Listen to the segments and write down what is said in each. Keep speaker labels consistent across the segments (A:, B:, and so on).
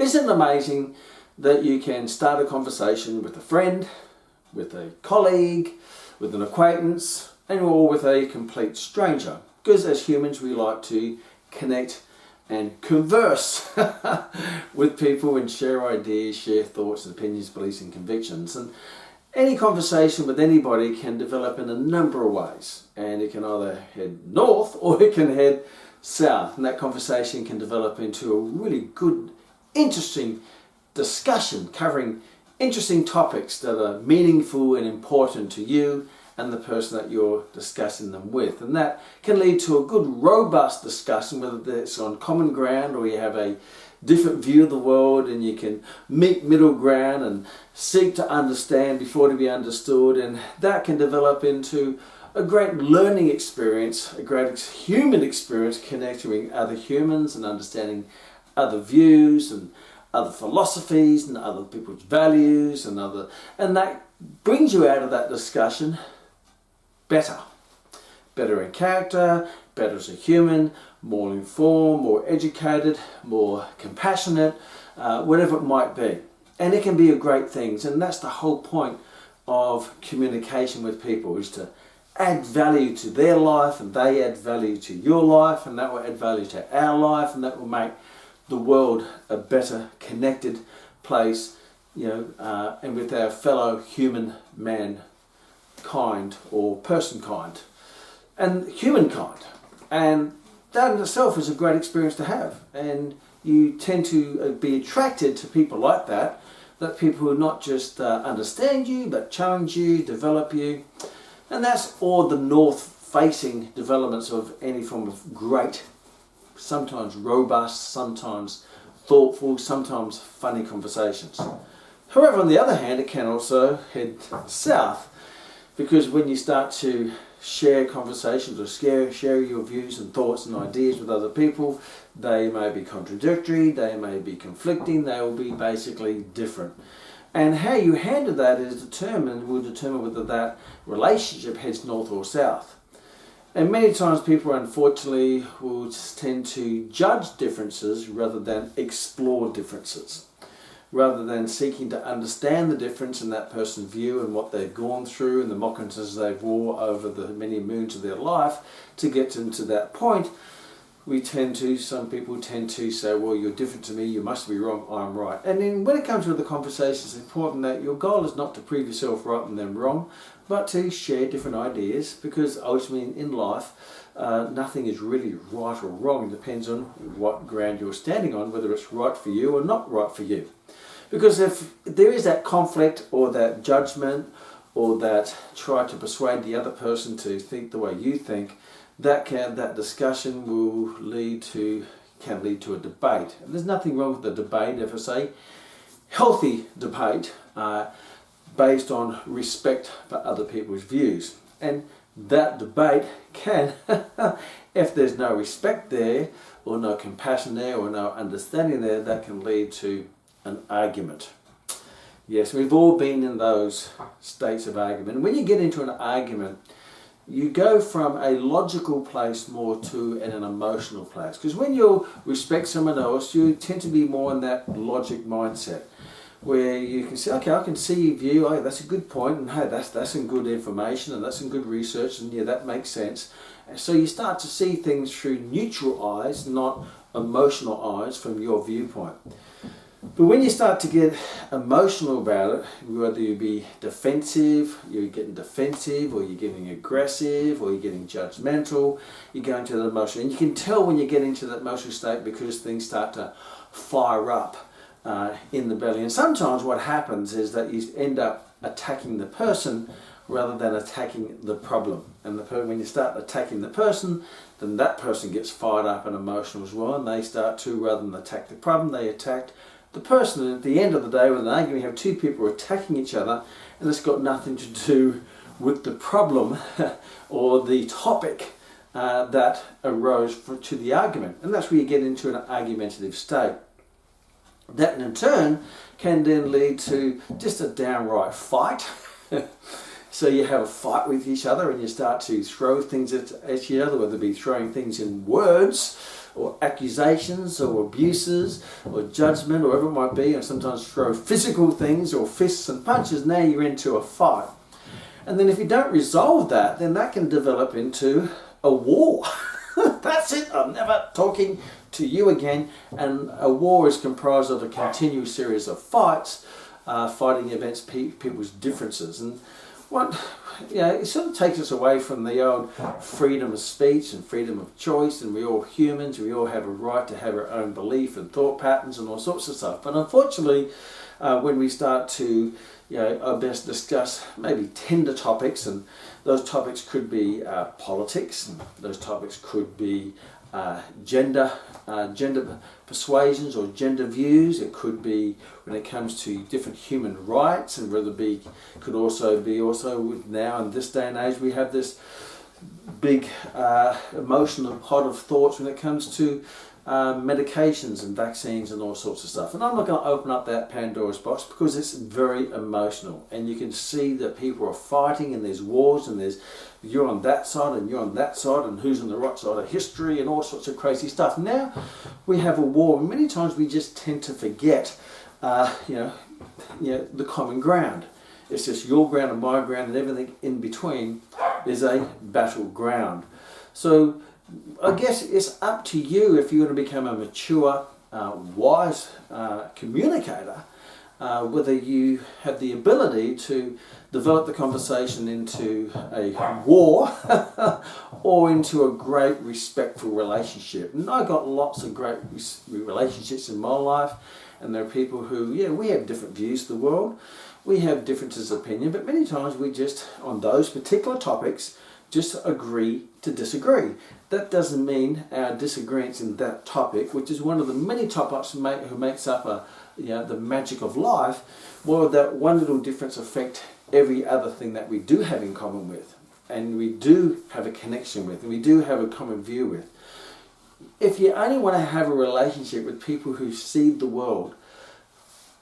A: Isn't it amazing that you can start a conversation with a friend, with a colleague, with an acquaintance, or with a complete stranger? Because as humans we like to connect and converse with people and share ideas, share thoughts, opinions, beliefs and convictions. And any conversation with anybody can develop in a number of ways, and it can either head north or it can head south, and that conversation can develop into a really good, interesting discussion covering interesting topics that are meaningful and important to you and the person that you're discussing them with. And that can lead to a good, robust discussion, whether it's on common ground or you have a different view of the world and you can meet middle ground and seek to understand before to be understood. And that can develop into a great learning experience, a great human experience, connecting with other humans and understanding other views and other philosophies and other people's values and that brings you out of that discussion better in character, better as a human, more informed, more educated, more compassionate, whatever it might be. And it can be a great thing, and that's the whole point of communication with people, is to add value to their life and they add value to your life, and that will add value to our life, and that will make the world a better connected place, and with our fellow human mankind or person kind and humankind. And that in itself is a great experience to have, and you tend to be attracted to people like that people who not just understand you but challenge you, develop you. And that's all the north facing developments of any form of great, sometimes robust, sometimes thoughtful, sometimes funny conversations. However, on the other hand, it can also head south, because when you start to share conversations or share your views and thoughts and ideas with other people, they may be contradictory, they may be conflicting, they will be basically different. And how you handle that will determine whether that relationship heads north or south. And many times people, unfortunately, will tend to judge differences rather than explore differences, rather than seeking to understand the difference in that person's view and what they've gone through and the moccasins they've wore over the many moons of their life to get them to that point. Some people tend to say, well, you're different to me, you must be wrong, I'm right. And then when it comes to the conversation, it's important that your goal is not to prove yourself right and them wrong, but to share different ideas, because ultimately in life, nothing is really right or wrong. It depends on what ground you're standing on, whether it's right for you or not right for you. Because if there is that conflict or that judgment or that try to persuade the other person to think the way you think, that discussion can lead to a debate. And there's nothing wrong with the debate, if I say healthy debate, based on respect for other people's views. And that debate can, if there's no respect there, or no compassion there, or no understanding there, that can lead to an argument. Yes, we've all been in those states of argument. And when you get into an argument, you go from a logical place more to an emotional place. Because when you respect someone else, you tend to be more in that logic mindset, where you can say, okay, I can see your view, oh, that's a good point, and hey, that's some good information, and that's some good research, and yeah, that makes sense. And so you start to see things through neutral eyes, not emotional eyes from your viewpoint. But when you start to get emotional about it, whether you be defensive, you're getting defensive, or you're getting aggressive, or you're getting judgmental, you're going to the emotional. And you can tell when you get into that emotional state because things start to fire up in the belly. And sometimes what happens is that you end up attacking the person rather than attacking the problem. And when you start attacking the person, then that person gets fired up and emotional as well, and they start to, rather than attack the problem, they attack the person. And at the end of the day, with an argument, you have two people attacking each other, and it's got nothing to do with the problem or the topic that arose to the argument. And that's where you get into an argumentative state. That in turn can then lead to just a downright fight. So you have a fight with each other and you start to throw things at each other, whether it be throwing things in words or accusations or abuses or judgment or whatever it might be, and sometimes throw physical things or fists and punches, now you're into a fight. And then if you don't resolve that, then that can develop into a war. That's it, I'm never talking to you again. And a war is comprised of a continuous series of fights, fighting against people's differences. And it sort of takes us away from the old freedom of speech and freedom of choice, and we're all humans, we all have a right to have our own belief and thought patterns and all sorts of stuff. But unfortunately, when we start to I best discuss maybe tender topics, and those topics could be politics, and those topics could be gender persuasions or gender views. It could be when it comes to different human rights, and could also be with now in this day and age we have this big emotional pot of thoughts when it comes to medications and vaccines and all sorts of stuff. And I'm not going to open up that Pandora's box because it's very emotional, and you can see that people are fighting, and there's wars, and you're on that side and you're on that side, and who's on the right side of history and all sorts of crazy stuff. Now we have a war, and many times we just tend to forget the common ground. It's just your ground and my ground, and everything in between is a battleground. So I guess it's up to you if you want to become a mature, wise communicator, whether you have the ability to develop the conversation into a war or into a great, respectful relationship. And I got lots of great relationships in my life, and there are people who, we have different views of the world, we have differences of opinion, but many times we just, on those particular topics, just agree to disagree. That doesn't mean our disagreements in that topic, which is one of the many topics who makes up the magic of life, will that one little difference affect every other thing that we do have in common with, and we do have a connection with, and we do have a common view with. If you only want to have a relationship with people who see the world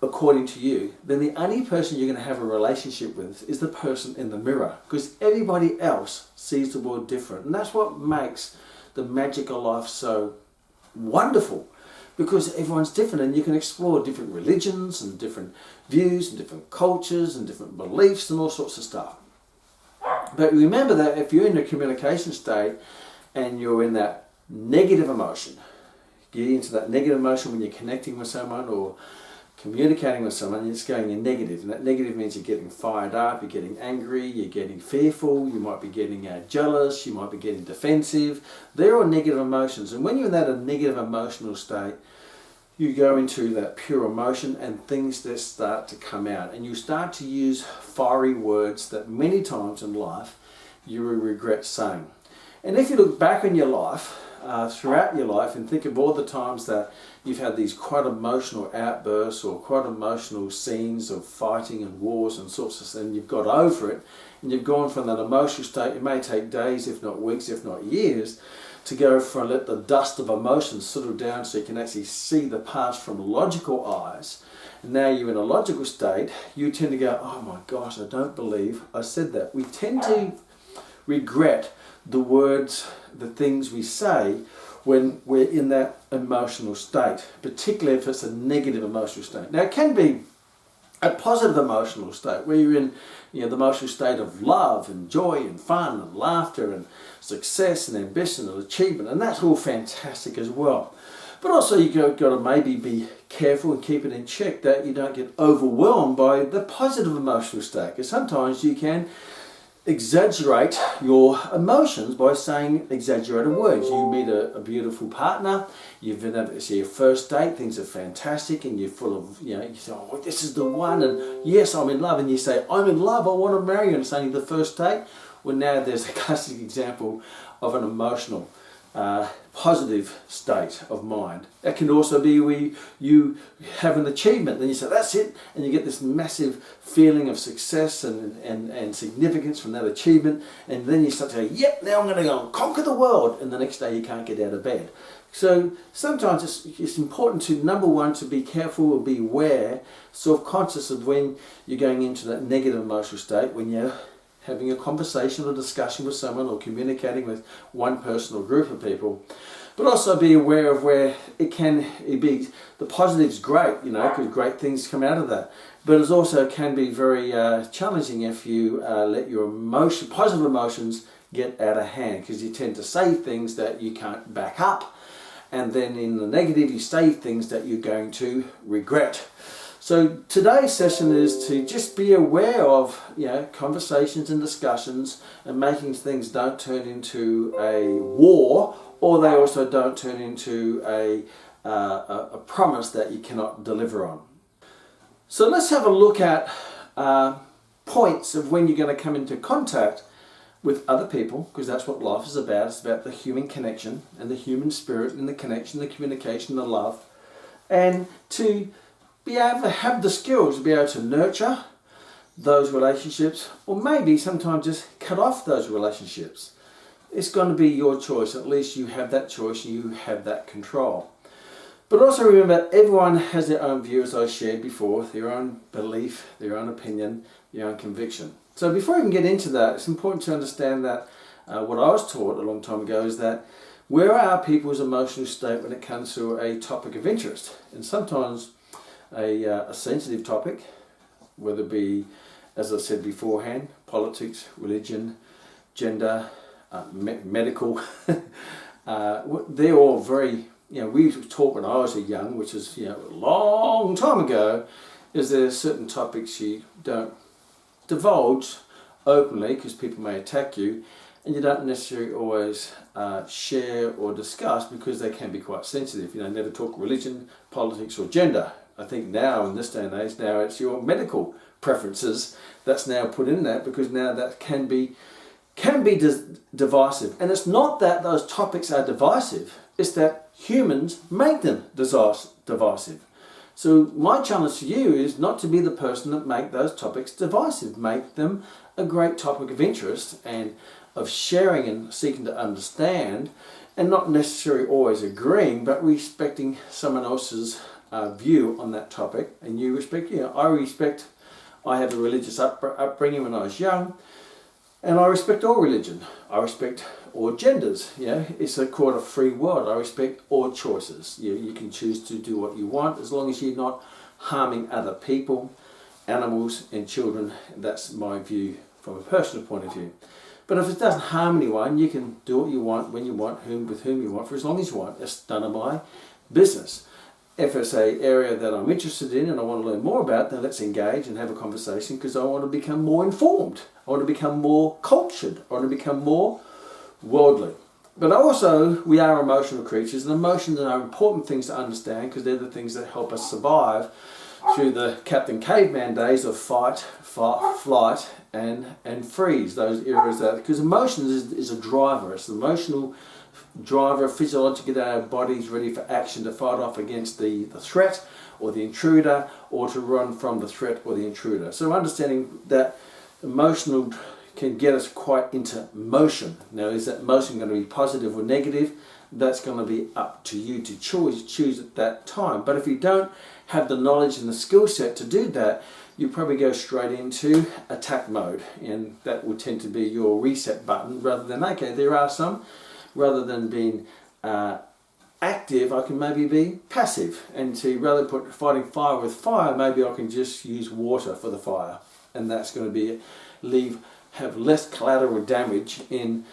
A: according to you, then the only person you're going to have a relationship with is the person in the mirror, because everybody else sees the world different. And that's what makes the magic of life so wonderful, because everyone's different, and you can explore different religions and different views and different cultures and different beliefs and all sorts of stuff. But remember that if you're in a communication state and you're in that negative emotion, get into that negative emotion when you're connecting with someone or communicating with someone, you're just going in negative, and that negative means you're getting fired up, you're getting angry, you're getting fearful, you might be getting jealous, you might be getting defensive. They're all negative emotions, and when you're in that negative emotional state, you go into that pure emotion, and things that start to come out, and you start to use fiery words that many times in life you will regret saying. And if you look back on your life, throughout your life, and think of all the times that you've had these quite emotional outbursts or quite emotional scenes of fighting and wars and sorts of things, and you've got over it, and you've gone from that emotional state. It may take days, if not weeks, if not years, to go from let the dust of emotions settle down so you can actually see the past from logical eyes. And now you're in a logical state. You tend to go, oh my gosh, I don't believe I said that. We tend to regret the words, the things we say when we're in that emotional state, particularly if it's a negative emotional state. Now it can be a positive emotional state where you're in the emotional state of love and joy and fun and laughter and success and ambition and achievement, and that's all fantastic as well. But also you've got to maybe be careful and keep it in check that you don't get overwhelmed by the positive emotional state, because sometimes you can exaggerate your emotions by saying exaggerated words. You meet a beautiful partner, you've been able to see your first date, things are fantastic, and you're full of, you say, oh, this is the one, and yes, I'm in love, and you say, I'm in love, I want to marry you, and it's only the first date. Well, now there's a classic example of an emotional, positive state of mind. It can also be where you have an achievement, then you say, that's it, and you get this massive feeling of success and significance from that achievement, and then you start to say, yep, now I'm going to go and conquer the world, and the next day you can't get out of bed. So sometimes it's important to, number one, to be careful or be aware, self-conscious of when you're going into that negative emotional state, when you're having a conversation or discussion with someone or communicating with one person or group of people. But also be aware of where it be, the positive's great, you know, because great things come out of that. But it also can be very challenging if you let your positive emotions get out of hand, because you tend to say things that you can't back up, and then in the negative you say things that you're going to regret. So today's session is to just be aware of, you know, conversations and discussions, and making things don't turn into a war, or they also don't turn into a promise that you cannot deliver on. So let's have a look at points of when you're going to come into contact with other people, because that's what life is about. It's about the human connection and the human spirit and the connection, the communication, the love, and to be able to have the skills to be able to nurture those relationships, or maybe sometimes just cut off those relationships. It's going to be your choice. At least you have that choice, you have that control. But also remember, everyone has their own view, as I shared before, their own belief, their own opinion, their own conviction. So before I can get into that, it's important to understand that what I was taught a long time ago is that where are people's emotional state when it comes to a topic of interest? And sometimes a sensitive topic, whether it be, as I said beforehand, politics, religion, gender, medical, they're all very, you know, we taught when I was young, which is, you know, a long time ago, is there certain topics you don't divulge openly because people may attack you, and you don't necessarily always share or discuss because they can be quite sensitive. You know, never talk religion, politics or gender. I think now, in this day and age, now it's your medical preferences that's now put in that, because now that can be divisive. And it's not that those topics are divisive, it's that humans make them divisive. So my challenge to you is not to be the person that make those topics divisive. Make them a great topic of interest and of sharing and seeking to understand, and not necessarily always agreeing, but respecting someone else's view on that topic. And you respect, you know, I had a religious upbringing when I was young, and I respect all religion. I respect all genders. You know, it's called a free world. I respect all choices. You can choose to do what you want, as long as you're not harming other people, animals and children. That's my view from a personal point of view. But if it doesn't harm anyone, you can do what you want, when you want, with whom you want, for as long as you want. It's none of my business. If it's an area that I'm interested in and I want to learn more about, then let's engage and have a conversation, because I want to become more informed. I want to become more cultured. I want to become more worldly. But also, we are emotional creatures, and emotions are important things to understand, because they're the things that help us survive through the Captain Caveman days of fight, flight, and freeze. Those areas that, because emotions is a driver. It's the emotional driver, physiologically, that our body's ready for action to fight off against the threat or the intruder, or to run from the threat or the intruder. So understanding that emotional can get us quite into motion. Now, is that motion going to be positive or negative? That's going to be up to you to choose at that time. But if you don't have the knowledge and the skill set to do that, you probably go straight into attack mode, and that will tend to be your reset button, rather than, okay, there are some, rather than being active, I can maybe be passive, and to rather put fighting fire with fire, maybe I can just use water for the fire, and that's going to be have less collateral damage in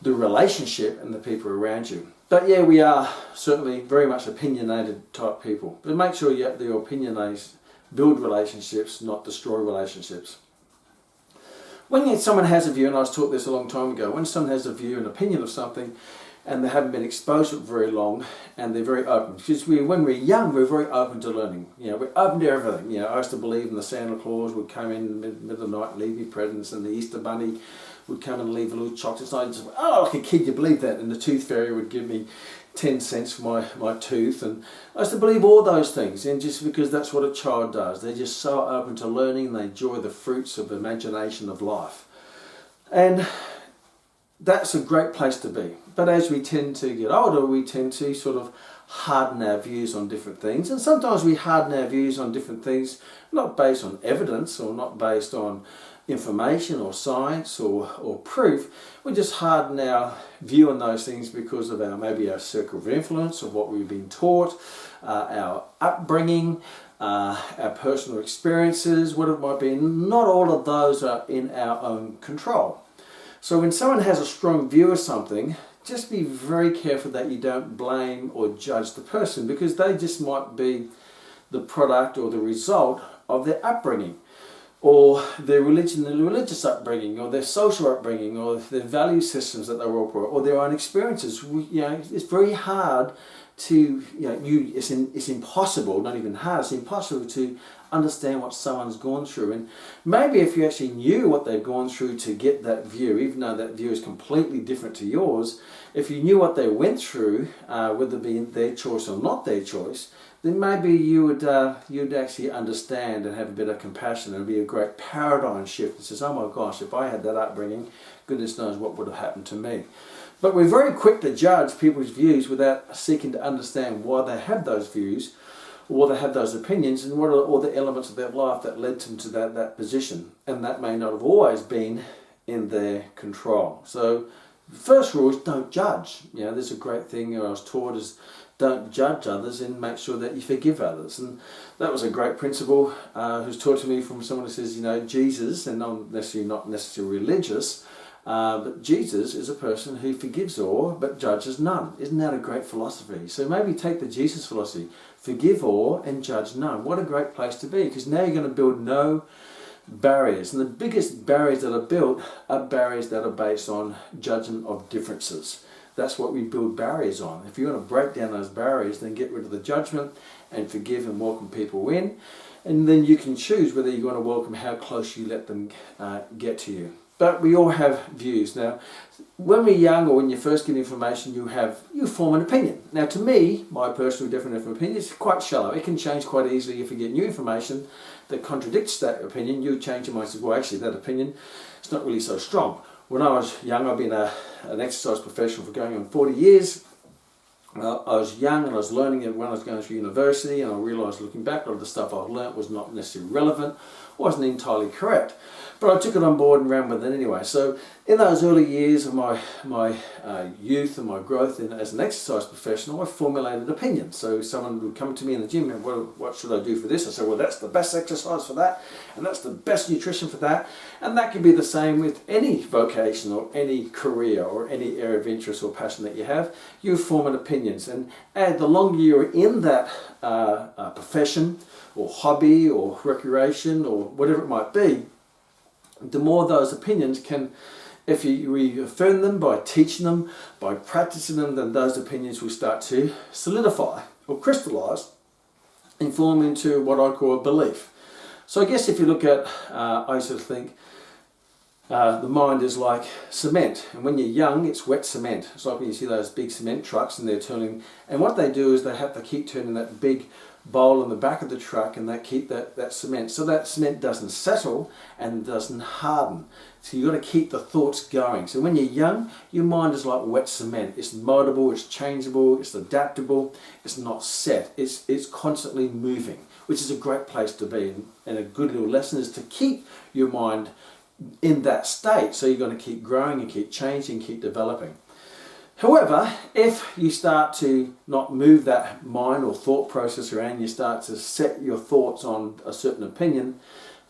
A: the relationship and the people around you. But yeah, we are certainly very much opinionated type people. But make sure you have the opinionates build relationships, not destroy relationships. When someone has a view, and I was taught this a long time ago, when someone has a view and opinion of something, and they haven't been exposed to it very long, and they're very open. Because when we're young, we're very open to learning. You know, we're open to everything. You know, I used to believe in the Santa Claus would come in the middle of the night and leave me presents, and the Easter Bunny would come and leave little chocolates. And I just, like a kid, you believe that. And the Tooth Fairy would give me 10 cents for my tooth. And I used to believe all those things, and just because that's what a child does. They're just so open to learning, and they enjoy the fruits of imagination of life. And that's a great place to be. But as we tend to get older, we tend to sort of harden our views on different things. And sometimes we harden our views on different things, not based on evidence, or not based on information or science or proof. We just harden our view on those things because of maybe our circle of influence, or what we've been taught, our upbringing, our personal experiences, what it might be. Not all of those are in our own control. So when someone has a strong view of something, just be very careful that you don't blame or judge the person, because they just might be the product or the result of their upbringing, or their religion, their religious upbringing, or their social upbringing, or their value systems that they were brought, or their own experiences. It's very hard to, it's impossible, not even hard, it's impossible to understand what someone's gone through. And maybe if you actually knew what they've gone through to get that view, even though that view is completely different to yours, if you knew what they went through, whether it be their choice or not their choice, then maybe you'd actually understand and have a bit of compassion. It would be a great paradigm shift. It says, oh my gosh, if I had that upbringing, goodness knows what would have happened to me. But we're very quick to judge people's views without seeking to understand why they have those views, or they have those opinions, and what are all the elements of their life that led them to that position. And that may not have always been in their control. So the first rule is don't judge. There's a great thing I was taught is don't judge others, and make sure that you forgive others. And that was a great principle who's taught to me from someone who says, Jesus, and I'm not necessarily religious, but Jesus is a person who forgives all but judges none. Isn't that a great philosophy? So maybe take the Jesus philosophy. Forgive all and judge none. What a great place to be, because now you're going to build no barriers. And the biggest barriers that are built are barriers that are based on judgment of differences. That's what we build barriers on. If you want to break down those barriers, then get rid of the judgment and forgive and welcome people in. And then you can choose whether you want to welcome, how close you let them get to you. But we all have views. Now, when we're young, or when you first get information, you form an opinion. Now, to me, my personal definition of opinion is quite shallow. It can change quite easily. If you get new information that contradicts that opinion, you change your mind and say, well, actually, that opinion is not really so strong. When I was young, I've been an exercise professional for going on 40 years. I was young and I was learning it when I was going through university, and I realised looking back, a lot of the stuff I've learnt was not necessarily relevant, wasn't entirely correct. But I took it on board and ran with it anyway. So in those early years of my youth and my growth as an exercise professional, I formulated opinions. So someone would come to me in the gym and, what should I do for this? I said, well, that's the best exercise for that, and that's the best nutrition for that. And that can be the same with any vocation or any career or any area of interest or passion that you have. You form an opinions, and the longer you're in that profession or hobby or recreation or whatever it might be, the more those opinions can, if you reaffirm them by teaching them, by practicing them, then those opinions will start to solidify or crystallize and form into what I call a belief. So I guess if you look at, I used to think, the mind is like cement, and when you're young it's wet cement. It's like when you see those big cement trucks and they're turning, and what they do is they have to keep turning that big bowl in the back of the truck, and they keep that cement, so that cement doesn't settle and doesn't harden. So you've got to keep the thoughts going. So when you're young, your mind is like wet cement. It's moldable, it's changeable, it's adaptable, it's not set, it's constantly moving, which is a great place to be. And a good little lesson is to keep your mind in that state, so you're going to keep growing and keep changing, keep developing. However, if you start to not move that mind or thought process around, you start to set your thoughts on a certain opinion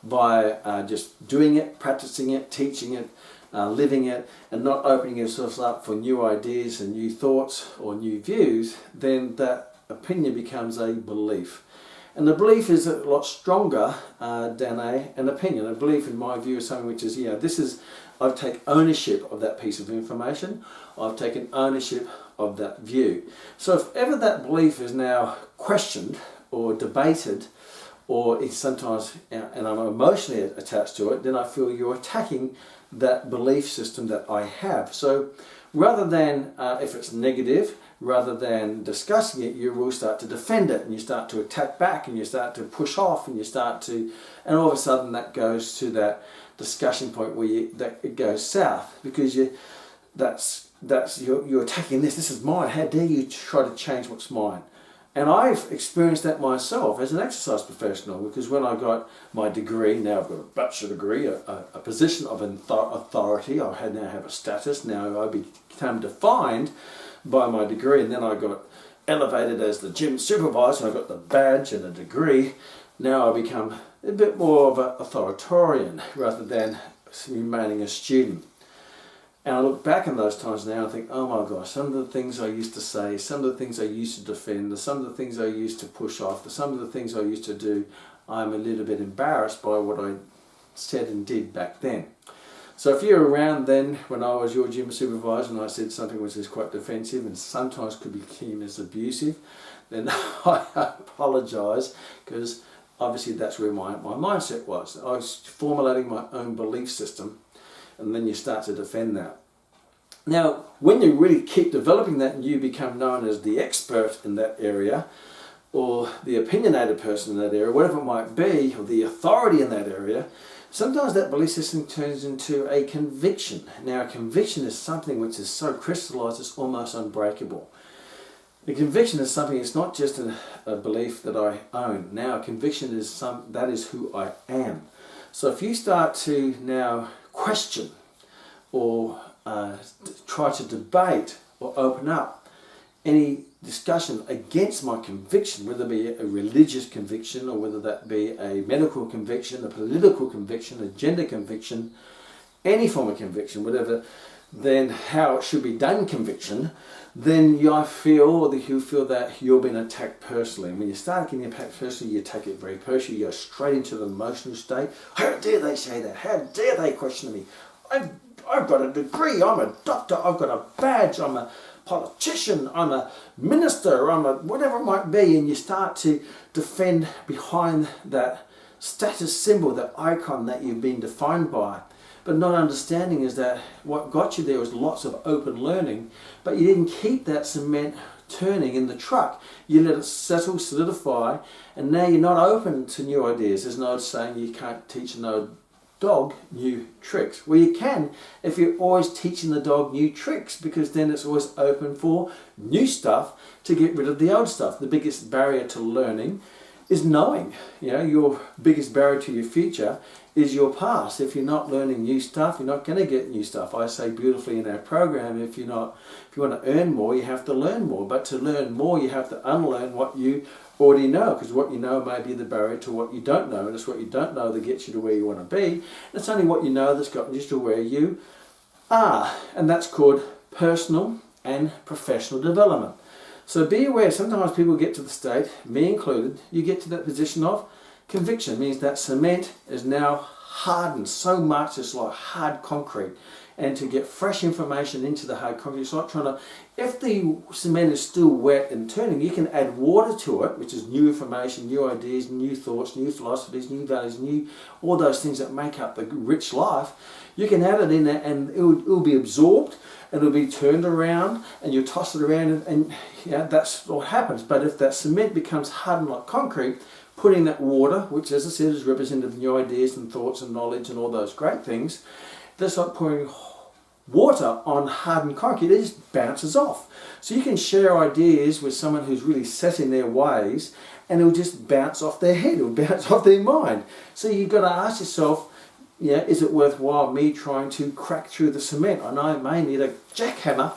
A: by just doing it, practicing it, teaching it, living it, and not opening yourself up for new ideas and new thoughts or new views, then that opinion becomes a belief. And the belief is a lot stronger than an opinion. A belief, in my view, is something which is, I've taken ownership of that piece of information. I've taken ownership of that view. So if ever that belief is now questioned or debated, or is sometimes, and I'm emotionally attached to it, then I feel you're attacking that belief system that I have. So rather than, if it's negative, rather than discussing it, you will start to defend it, and you start to attack back, and you start to push off, and you start to, and all of a sudden that goes to that discussion point where it goes south, because you're attacking this. This is mine. How dare you try to change what's mine? And I've experienced that myself as an exercise professional, because when I got my degree, now I've got a bachelor degree, a position of authority, I now have a status, now I became defined by my degree, and then I got elevated as the gym supervisor, and I got the badge and a degree. Now I become a bit more of an authoritarian rather than remaining a student. And I look back in those times now and think, oh my gosh, some of the things I used to say, some of the things I used to defend, some of the things I used to push off, some of the things I used to do, I'm a little bit embarrassed by what I said and did back then. So if you're around then when I was your gym supervisor and I said something which is quite defensive and sometimes could be seen as abusive, then I apologise, because obviously that's where my mindset was. I was formulating my own belief system, and then you start to defend that. Now, when you really keep developing that and you become known as the expert in that area, or the opinionated person in that area, whatever it might be, or the authority in that area, sometimes that belief system turns into a conviction. Now, a conviction is something which is so crystallized it's almost unbreakable. A conviction is something, it's not just a belief that I own. Now, a conviction is that is who I am. So if you start to now question or try to debate or open up any discussion against my conviction, whether it be a religious conviction or whether that be a medical conviction, a political conviction, a gender conviction, any form of conviction, whatever, then how it should be done conviction, then you feel that you're being attacked personally. And when you start getting attacked personally, you take it very personally. You go straight into the emotional state. How dare they say that? How dare they question me? I've got a degree. I'm a doctor. I've got a badge. I'm a politician. I'm a minister. I'm a whatever it might be. And you start to defend behind that status symbol, that icon that you've been defined by. But not understanding is that what got you there was lots of open learning, but you didn't keep that cement turning in the truck. You let it settle, solidify, and now you're not open to new ideas. There's no saying you can't teach no dog new tricks. Well, you can if you're always teaching the dog new tricks, because then it's always open for new stuff to get rid of the old stuff. The biggest barrier to learning is knowing. Your biggest barrier to your future is your past. If you're not learning new stuff, you're not going to get new stuff. I say beautifully in our program, if you want to earn more, you have to learn more. But to learn more, you have to unlearn what you already know, because what you know may be the barrier to what you don't know, and it's what you don't know that gets you to where you want to be. And it's only what you know that's gotten you to where you are, and that's called personal and professional development. So be aware, sometimes people get to the state, me included, you get to that position of conviction. It means that cement is now hardened so much it's like hard concrete. And to get fresh information into the hard concrete, it's like trying to, if the cement is still wet and turning, you can add water to it, which is new information, new ideas, new thoughts, new philosophies, new values, all those things that make up the rich life. You can add it in there and it will be absorbed, and it'll be turned around, and you toss it around, and that's what happens. But if that cement becomes hardened like concrete, putting that water, which as I said is representative of new ideas and thoughts and knowledge and all those great things, that's like pouring water on hardened concrete. It just bounces off. So you can share ideas with someone who's really set in their ways, and it'll just bounce off their head, it'll bounce off their mind. So you've got to ask yourself, is it worthwhile me trying to crack through the cement? I know I may need a jackhammer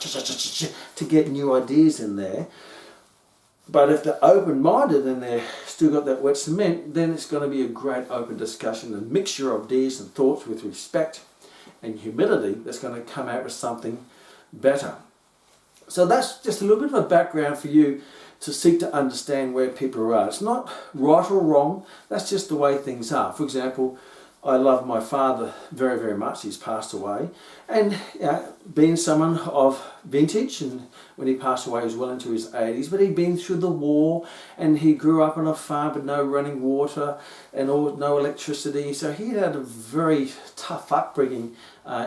A: to get new ideas in there. But if they're open-minded and they've still got that wet cement, then it's going to be a great open discussion, a mixture of ideas and thoughts with respect and humility that's going to come out with something better. So that's just a little bit of a background for you to seek to understand where people are. It's not right or wrong, that's just the way things are. For example, I love my father very, very much. He's passed away. And being someone of vintage, and when he passed away he was well into his 80s, but he'd been through the war, and he grew up on a farm with no running water and no electricity. So he had a very tough upbringing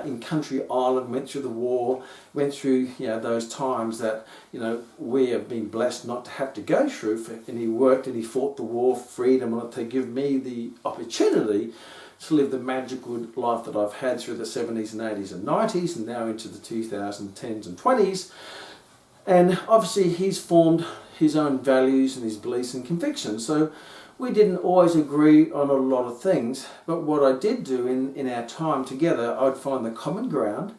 A: in country Ireland, went through the war, went through those times that we have been blessed not to have to go through. And he worked and he fought the war for freedom to give me the opportunity to live the magical life that I've had through the 70s and 80s and 90s, and now into the 2010s and 20s. And obviously he's formed his own values and his beliefs and convictions. So we didn't always agree on a lot of things, but what I did do in our time together, I'd find the common ground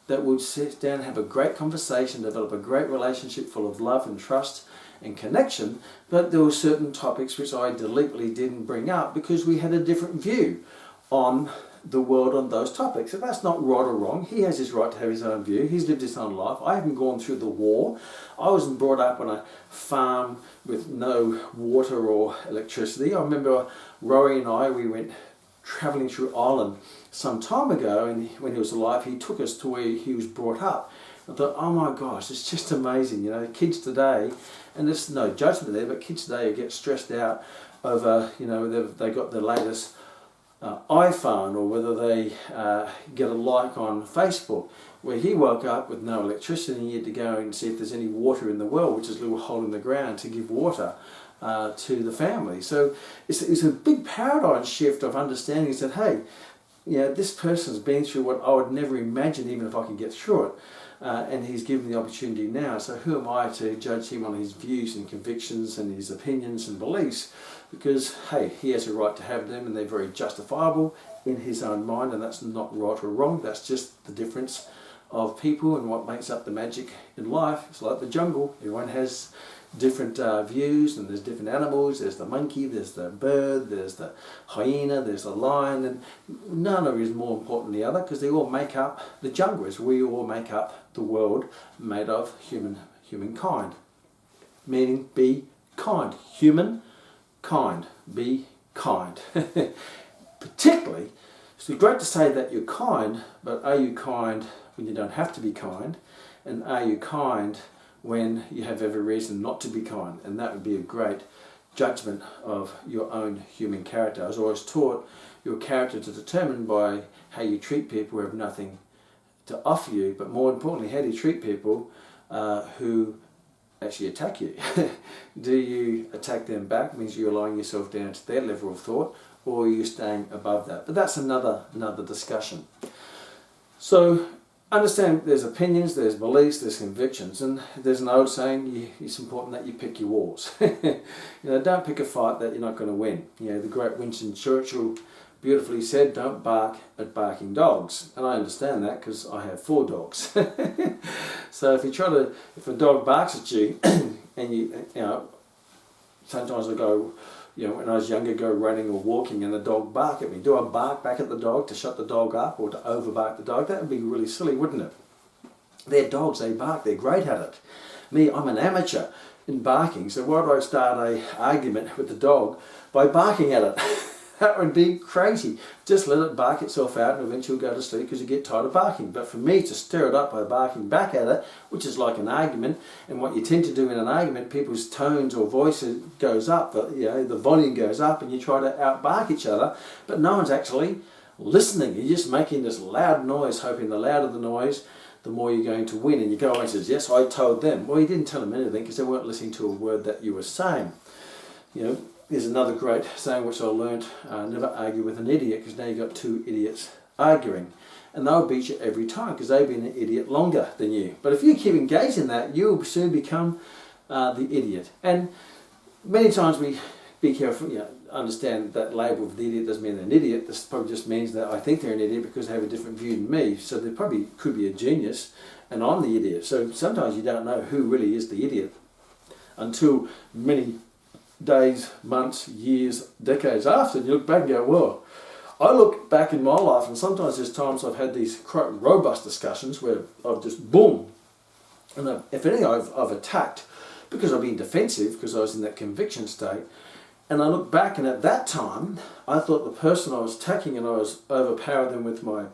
A: that would sit down and have a great conversation, develop a great relationship full of love and trust and connection. But there were certain topics which I deliberately didn't bring up because we had a different view on the world on those topics. And that's not right or wrong. He has his right to have his own view. He's lived his own life. I haven't gone through the war. I wasn't brought up on a farm with no water or electricity. I remember Rory and I, we went travelling through Ireland some time ago, and when he was alive, he took us to where he was brought up. I thought, oh my gosh, it's just amazing. You know, kids today, and there's no judgment there, but kids today get stressed out over, you know, they got the latest iPhone, or whether they get a like on Facebook. Where he woke up with no electricity and he had to go and see if there's any water in the well, which is a little hole in the ground, to give water to the family. So it's a big paradigm shift of understanding. He said, hey, you know, this person's been through what I would never imagine, even if I could get through it. And he's given the opportunity now. So who am I to judge him on his views and convictions and his opinions and beliefs? Because, hey, he has a right to have them, and they're very justifiable in his own mind, and that's not right or wrong. That's just the difference of people and what makes up the magic in life. It's like the jungle. Everyone has different views, and there's different animals. There's the monkey, there's the bird, there's the hyena, there's the lion, and none of it is more important than the other, because they all make up the jungle, as we all make up the world made of humankind. Meaning, be kind. Human, kind. Be kind. Particularly, it's great to say that you're kind, but are you kind when you don't have to be kind? And are you kind when you have every reason not to be kind? And that would be a great judgment of your own human character. I was always taught your character to determine by how you treat people who have nothing to offer you, but more importantly, how do you treat people who actually attack you? Do you attack them back? Means you're allowing yourself down to their level of thought, or are you staying above that? But that's another discussion. So understand there's opinions, there's beliefs, there's convictions, and there's an old saying, it's important that you pick your wars. You know, don't pick a fight that you're not going to win. You know, the great Winston Churchill beautifully said, don't bark at barking dogs. And I understand that because I have 4 dogs. So if a dog barks at you, and you know, sometimes I go, you know, when I was younger, go running or walking and the dog bark at me. Do I bark back at the dog to shut the dog up, or to overbark the dog? That would be really silly, wouldn't it? They're dogs, they bark, they're great at it. Me, I'm an amateur in barking, so why do I start an argument with the dog by barking at it? That would be crazy. Just let it bark itself out and eventually go to sleep because you get tired of barking. But for me to stir it up by barking back at it, which is like an argument, and what you tend to do in an argument, people's tones or voices goes up, you know, the volume goes up, and you try to outbark each other, but no one's actually listening. You're just making this loud noise, hoping the louder the noise, the more you're going to win. And you go away and says, yes, I told them. Well, you didn't tell them anything because they weren't listening to a word that you were saying. You know, there's another great saying which I learnt, never argue with an idiot, because now you've got 2 idiots arguing. And they'll beat you every time because they've been an idiot longer than you. But if you keep engaging in that, you'll soon become the idiot. And many times we be careful, you know, understand that label of the idiot doesn't mean they're an idiot. This probably just means that I think they're an idiot because they have a different view than me. So they probably could be a genius and I'm the idiot. So sometimes you don't know who really is the idiot until many days, months, years, decades after, and you look back and go, well, I look back in my life, and sometimes there's times I've had these quite robust discussions where I've just boom, and if anything I've attacked because I've been defensive because I was in that conviction state, and I look back, and at that time I thought the person I was attacking, and I was overpowering them with my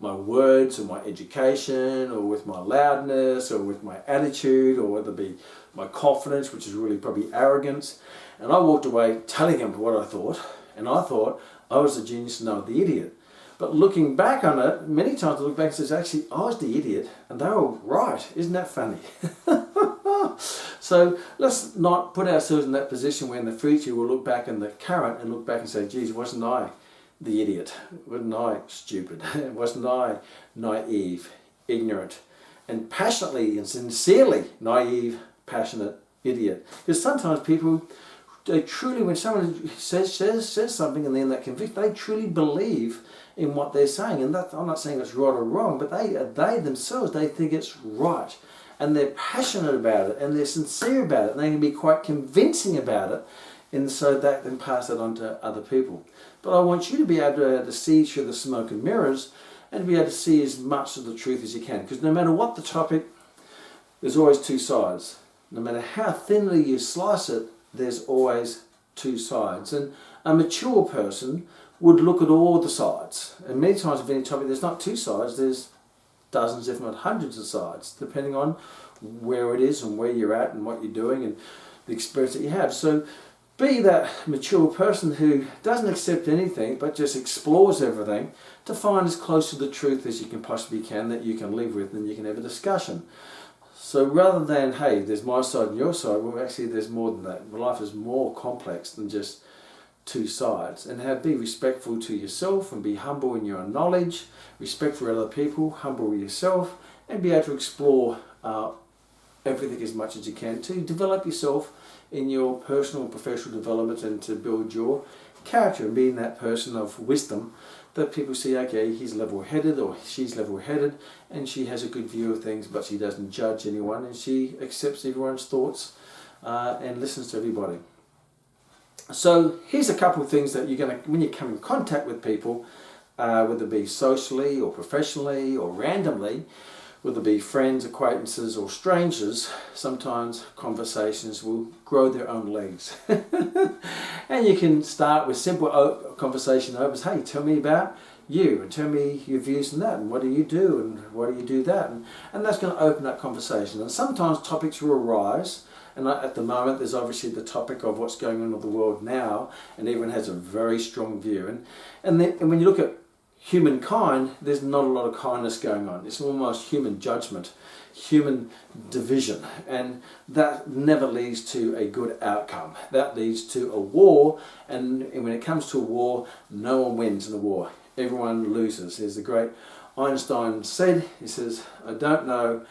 A: words or my education or with my loudness or with my attitude, or whether it be my confidence, which is really probably arrogance. And I walked away telling them what I thought, and I thought I was the genius and they were the idiot. But looking back on it, many times I look back and say, actually, I was the idiot and they were right. Isn't that funny? So let's not put ourselves in that position where in the future we'll look back in the current and look back and say, geez, wasn't I the idiot? Wasn't I stupid? Wasn't I naive, ignorant, and passionately and sincerely naive, passionate, idiot. Because sometimes people, they truly, when someone says something and then that convict, they truly believe in what they're saying. And that, I'm not saying it's right or wrong, but they themselves, they think it's right. And they're passionate about it, and they're sincere about it, and they can be quite convincing about it, and so that then pass it on to other people. But I want you to be able to see through the smoke and mirrors, and be able to see as much of the truth as you can. Because no matter what the topic, there's always two sides. No matter how thinly you slice it, there's always two sides. And a mature person would look at all the sides. And many times with any topic, there's not two sides, there's dozens, if not hundreds of sides, depending on where it is and where you're at and what you're doing and the experience that you have. So be that mature person who doesn't accept anything but just explores everything to find as close to the truth as you can possibly can, that you can live with and you can have a discussion. So rather than, hey, there's my side and your side, well, actually there's more than that. Life is more complex than just two sides. And be respectful to yourself and be humble in your knowledge, respect for other people, humble with yourself, and be able to explore everything as much as you can to develop yourself in your personal and professional development and to build your character and being that person of wisdom that people see, okay, he's level-headed or she's level-headed and she has a good view of things, but she doesn't judge anyone and she accepts everyone's thoughts and listens to everybody. So here's a couple of things that you're going to, when you come in contact with people, whether it be socially or professionally or randomly, whether it be friends, acquaintances or strangers, sometimes conversations will grow their own legs. And you can start with simple conversation opens, hey, tell me about you and tell me your views on that and what do you do and why do you do that, and that's going to open up conversation. And sometimes topics will arise, and at the moment there's obviously the topic of what's going on in the world now, and everyone has a very strong view, and when you look at humankind, there's not a lot of kindness going on. It's almost human judgment, human division, and that never leads to a good outcome. That leads to a war, and when it comes to a war, no one wins in a war. Everyone loses. There's the great Einstein said, he says, I don't know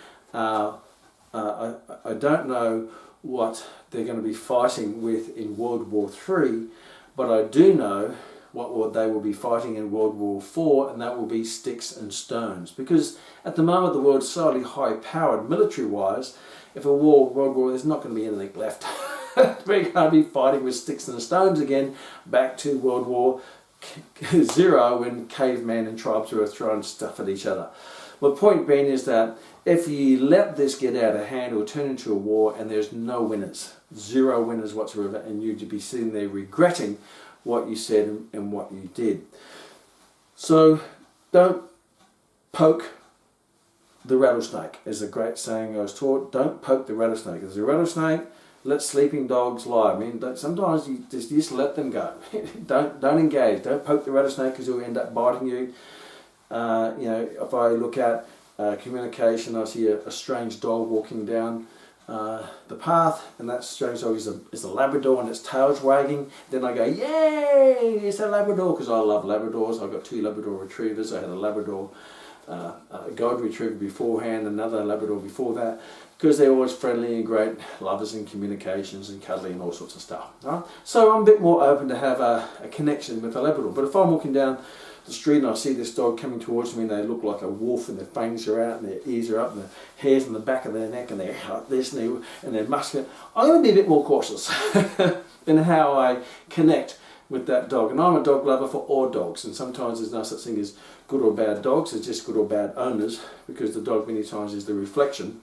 A: what they're going to be fighting with in World War III, but I do know what they will be fighting in World War IV, and that will be sticks and stones. Because at the moment the world's solely high-powered military-wise. If a world war, there's not going to be anything left. We're going to be fighting with sticks and stones again, back to World War Zero when cavemen and tribes were throwing stuff at each other. My point being is that if you let this get out of hand, it will turn into a war and there's no winners, zero winners whatsoever, and you'd be sitting there regretting what you said and what you did. So don't poke the rattlesnake, is a great saying I was taught. Don't poke the rattlesnake. If there's a rattlesnake, let sleeping dogs lie. I mean, sometimes you just let them go. don't engage. Don't poke the rattlesnake because he'll end up biting you. If I look at communication, I see a strange dog walking down the path, and that strange dog is a Labrador and its tail's wagging. Then I go, yay, it's a Labrador, because I love Labradors. I've got 2 Labrador retrievers. I had a Labrador Gold Retriever beforehand, another Labrador before that, because they're always friendly and great lovers and communications and cuddly and all sorts of stuff. Right? So I'm a bit more open to have a connection with a Labrador. But if I'm walking down the street and I see this dog coming towards me and they look like a wolf and their fangs are out and their ears are up and the hair's on the back of their neck and they're like this and they're muscular, I'm going to be a bit more cautious in how I connect with that dog. And I'm a dog lover for all dogs, and sometimes there's no such thing as good or bad dogs, it's just good or bad owners, because the dog many times is the reflection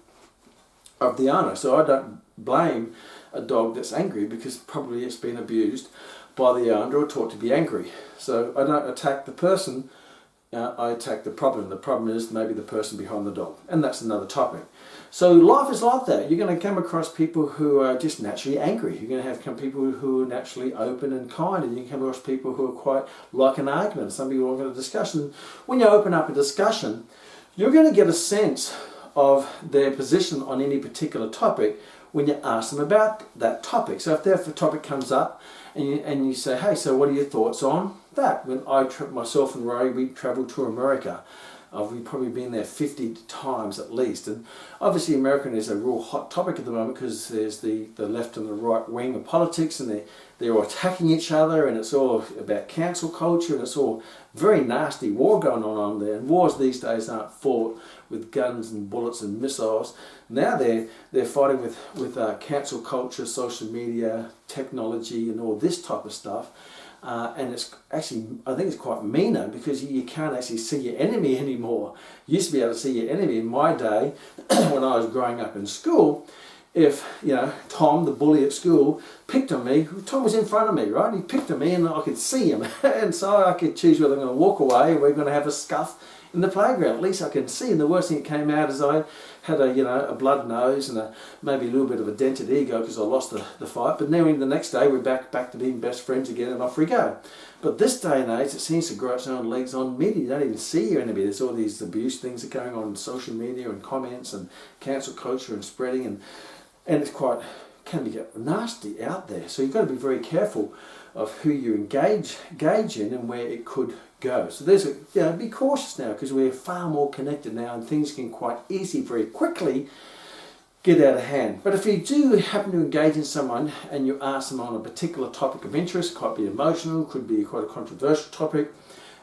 A: of the owner. So I don't blame a dog that's angry, because probably it's been abused by the owner or taught to be angry. So I don't attack the person, I attack the problem. The problem is maybe the person behind the dog, and that's another topic. So life is like that. You're going to come across people who are just naturally angry. You're going to have people who are naturally open and kind, and you can come across people who are quite like an argument. Some people are going to discussion. When you open up a discussion, you're going to get a sense of their position on any particular topic when you ask them about that topic. So if the topic comes up and you say, hey, so what are your thoughts on that? When myself and Ray, we travelled to America We've probably been there 50 times at least. And obviously American is a real hot topic at the moment because there's the left and the right wing of politics, and they're all attacking each other, and it's all about cancel culture, and it's all very nasty war going on there. And wars these days aren't fought with guns and bullets and missiles. Now they're fighting with cancel culture, social media, technology, and all this type of stuff. And it's actually, I think it's quite meaner because you can't actually see your enemy anymore. You used to be able to see your enemy. In my day, when I was growing up in school, if, Tom, the bully at school, picked on me, Tom was in front of me, right? He picked on me and I could see him. And so I could choose whether I'm going to walk away or we're going to have a scuff in the playground. At least I can see. And the worst thing that came out is I had a blood nose and maybe a little bit of a dented ego because I lost the fight. But then the next day we're back to being best friends again, and off we go. But this day and age, it seems to grow its own legs on media. You don't even see your enemy. There's all these abuse things that are going on social media and comments and cancel culture and spreading, and it's can get nasty out there. So you've got to be very careful of who you engage in and where it could go. So be cautious now, because we're far more connected now, and things can quite easily, very quickly get out of hand. But if you do happen to engage in someone and you ask them on a particular topic of interest, could be emotional, could be quite a controversial topic,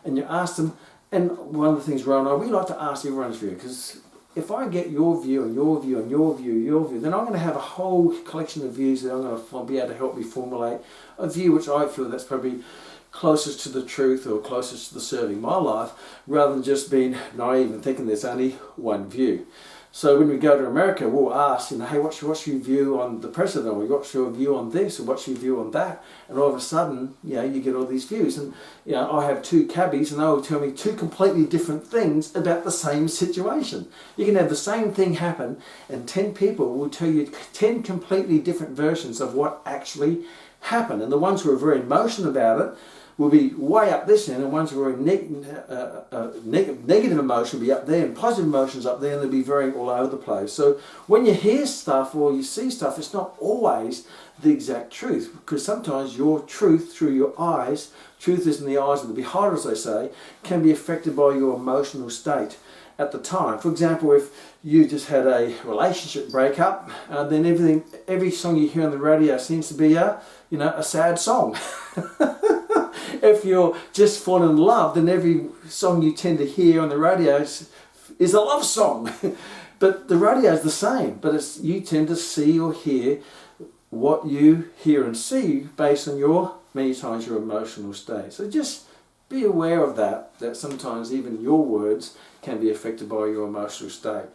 A: and you ask them, and one of the things Ron and I, we like to ask everyone's view, because if I get your view and your view and your view, then I'm going to have a whole collection of views that I'm going to be able to help me formulate a view which I feel that's probably closest to the truth or closest to the serving my life, rather than just being naive and thinking there's only one view. So when we go to America, we'll ask, hey, what's your view on the president? Or what's your view on this? Or what's your view on that? And all of a sudden, you get all these views. And I have two cabbies, and they will tell me two completely different things about the same situation. You can have the same thing happen, and 10 people will tell you 10 completely different versions of what actually happened. And the ones who are very emotional about it will be way up this end, and ones who are negative emotion will be up there, and positive emotions up there, and they'll be very all over the place. So when you hear stuff or you see stuff, it's not always the exact truth, because sometimes your truth through your eyes, truth is in the eyes of the beholder, as they say, can be affected by your emotional state at the time. For example, if you just had a relationship breakup, then every song you hear on the radio seems to be a sad song. If you're just falling in love, then every song you tend to hear on the radio is a love song. But the radio is the same, but you tend to see or hear what you hear and see based on many times your emotional state. So just be aware of that sometimes even your words can be affected by your emotional state.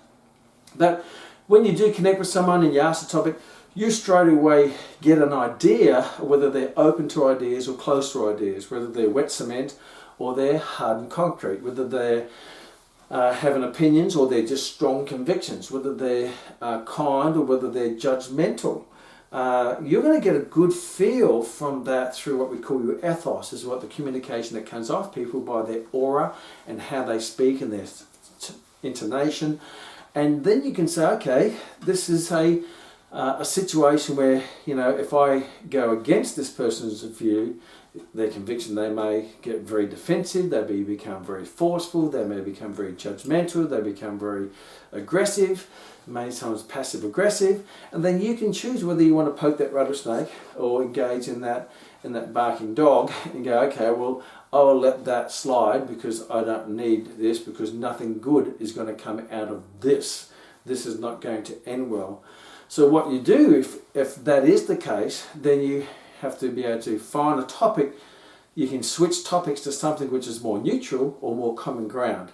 A: That when you do connect with someone and you ask the topic, you straight away get an idea of whether they're open to ideas or close to ideas, whether they're wet cement or they're hardened concrete, whether they're having opinions or they're just strong convictions, whether they're kind or whether they're judgmental. You're going to get a good feel from that through what we call your ethos, is what the communication that comes off people by their aura and how they speak and their intonation. And then you can say, okay, this is a situation where, if I go against this person's view, their conviction, they may get very defensive, they may become very forceful, they may become very judgmental, they become very aggressive, many times passive aggressive, and then you can choose whether you want to poke that rattlesnake or engage in that barking dog and go, okay, well, I'll let that slide because I don't need this, because nothing good is going to come out of this. This is not going to end well. So what you do, if that is the case, then you have to be able to find a topic. You can switch topics to something which is more neutral or more common ground.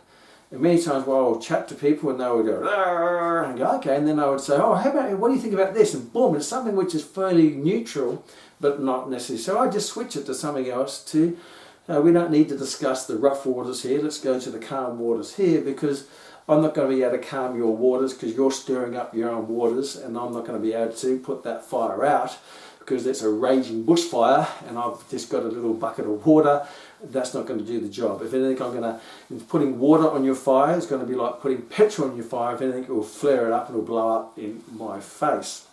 A: And many times I'll chat to people and they will go, "Arr," and go, okay, and then I would say, what do you think about this? And boom, it's something which is fairly neutral, but not necessary. So I just switch it to something else to, we don't need to discuss the rough waters here, let's go to the calm waters here, because I'm not going to be able to calm your waters because you're stirring up your own waters, and I'm not going to be able to put that fire out because it's a raging bushfire and I've just got a little bucket of water. That's not going to do the job. If anything, putting water on your fire is going to be like putting petrol on your fire. If anything, it will flare it up and it will blow up in my face.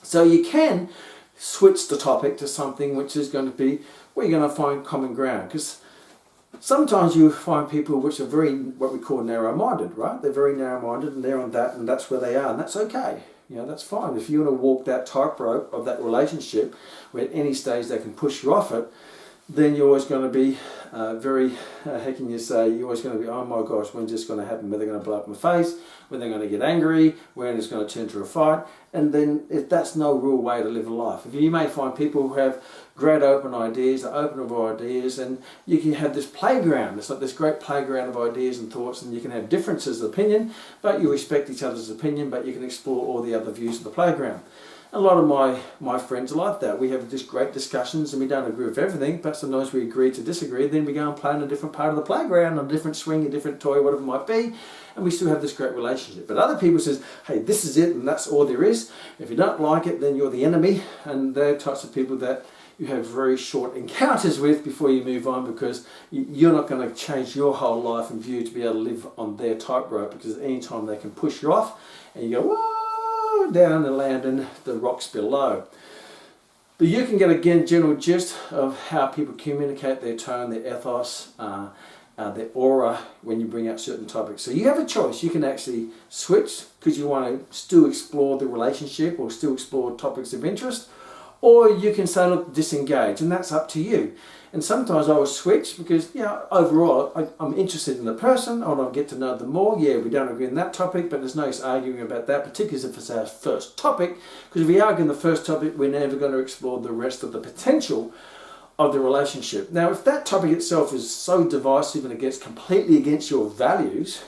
A: So you can switch the topic to something which is going to be where you're going to find common ground, because Sometimes you find people which are very, what we call narrow-minded, right? They're very narrow-minded and they're on that and that's where they are, and that's okay. You know, that's fine. If you want to walk that tightrope of that relationship, where at any stage they can push you off it, then you're always going to be very, how can you say, you're always going to be, oh my gosh, when's this going to happen? When they're going to blow up my face, when they're going to get angry, when it's going to turn to a fight. And then if that's no real way to live a life. If you may find people who have great open ideas, they're open of ideas, and you can have this playground. It's like this great playground of ideas and thoughts, and you can have differences of opinion, but you respect each other's opinion, but you can explore all the other views of the playground. A lot of my friends are like that. We have just great discussions and we don't agree with everything, but sometimes we agree to disagree, then we go and play on a different part of the playground, on a different swing, a different toy, whatever it might be, and we still have this great relationship. But other people says, hey, this is it and that's all there is. If you don't like it, then you're the enemy, and they're types of people that you have very short encounters with before you move on, because you're not going to change your whole life and view to be able to live on their tightrope, because at any time they can push you off and you go, whoa, down and land in the rocks below. But you can get a general gist of how people communicate, their tone, their ethos, their aura when you bring out certain topics. So you have a choice. You can actually switch because you want to still explore the relationship or still explore topics of interest, or you can say, look, disengage, and that's up to you. And sometimes I will switch because, you know, overall I'm interested in the person. I want to get to know them more. Yeah, we don't agree on that topic, but there's no use arguing about that, particularly if it's our first topic, because if we argue on the first topic, we're never going to explore the rest of the potential of the relationship. Now, if that topic itself is so divisive and it gets completely against your values,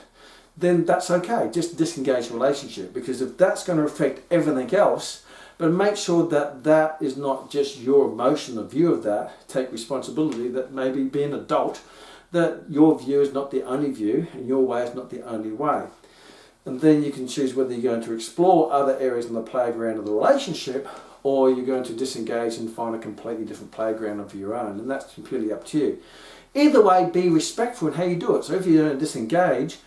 A: then that's okay. Just disengage the relationship, because if that's going to affect everything else, but make sure that that is not just your emotional view of that. Take responsibility that maybe be an adult, that your view is not the only view and your way is not the only way. And then you can choose whether you're going to explore other areas in the playground of the relationship, or you're going to disengage and find a completely different playground of your own. And that's completely up to you. Either way, be respectful in how you do it. So if you don't disengage,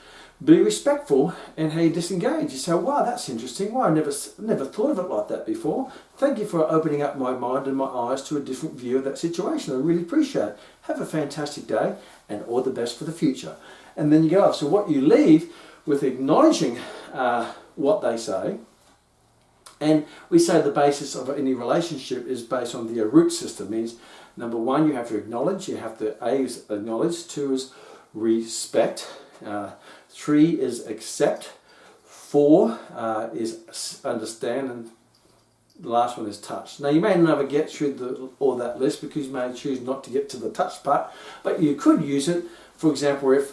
A: be respectful in how you disengage. You say, wow, that's interesting. Wow, I never thought of it like that before. Thank you for opening up my mind and my eyes to a different view of that situation. I really appreciate it. Have a fantastic day and all the best for the future. And then you go off. So what you leave with acknowledging what they say, and we say the basis of any relationship is based on the root system. Means number one, you have to acknowledge. You have to, A is acknowledge. Two is respect. 3 is accept, 4 is understand, and the last one is touch. Now you may never get through all that list because you may choose not to get to the touch part, but you could use it. For example, if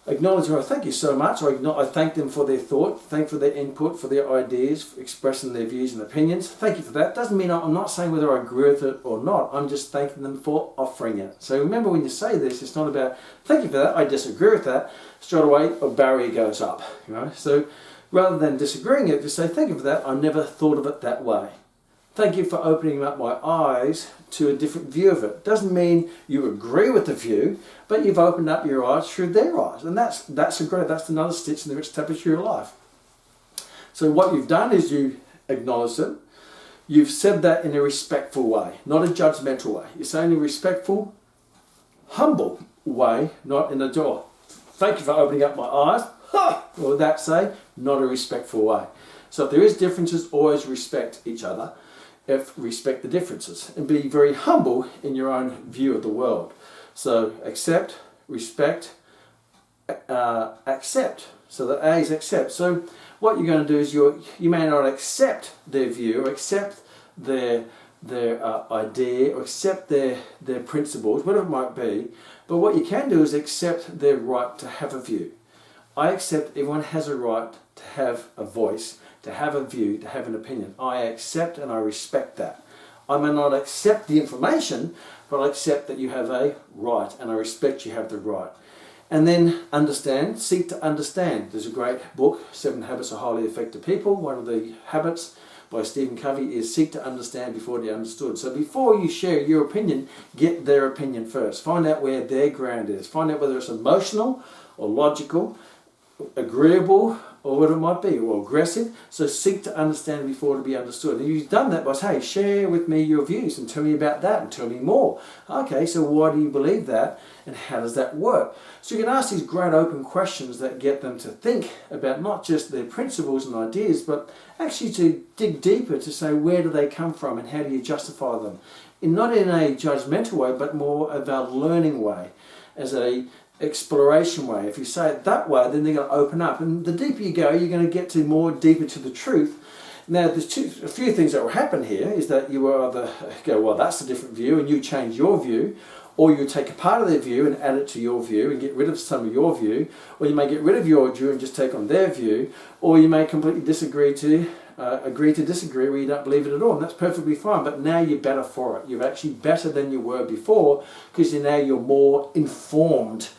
A: acknowledge, oh, thank you so much, or I thank them for their thought, thank for their input, for their ideas, for expressing their views and opinions. Thank you for that. Doesn't mean I'm not saying whether I agree with it or not. I'm just thanking them for offering it. So remember, when you say this, it's not about thank you for that, I disagree with that. Straight away a barrier goes up. You know? So rather than disagreeing it, just say thank you for that. I never thought of it that way. Thank you for opening up my eyes to a different view of it. Doesn't mean you agree with the view, but you've opened up your eyes through their eyes. And that's another stitch in the rich tapestry of your life. So what you've done is you acknowledged it. You've said that in a respectful way, not a judgmental way. You're saying in a respectful, humble way, not in a door. Thank you for opening up my eyes. What would that say? Not a respectful way. So if there is differences, always respect each other. Respect the differences and be very humble in your own view of the world. So accept, respect, accept. So the A is accept. So what you're going to do is you may not accept their view, or accept their idea, or accept their principles, whatever it might be. But what you can do is accept their right to have a view. I accept everyone has a right to have a voice, to have a view, to have an opinion. I accept and I respect that. I may not accept the information, but I accept that you have a right, and I respect you have the right. And then understand, seek to understand. There's a great book, 7 Habits of Highly Effective People. One of the habits by Stephen Covey is seek to understand before they're understood. So before you share your opinion, get their opinion first. Find out where their ground is. Find out whether it's emotional or logical, agreeable or what it might be, or aggressive. So seek to understand before to be understood. And you've done that by saying, hey, share with me your views and tell me about that and tell me more. Okay, so why do you believe that and how does that work? So you can ask these great open questions that get them to think about not just their principles and ideas, but actually to dig deeper to say where do they come from and how do you justify them. Not in a judgmental way, but more of a learning way, as a exploration way. If you say it that way, then they're going to open up, and the deeper you go, you're going to get to more deeper to the truth. Now, there's a few things that will happen here is that you will either go, well, that's a different view, and you change your view, or you take a part of their view and add it to your view and get rid of some of your view, or you may get rid of your view and just take on their view, or you may completely disagree to agree to disagree where you don't believe it at all, and that's perfectly fine. But now you're better for it. You're actually better than you were before, because now you're more informed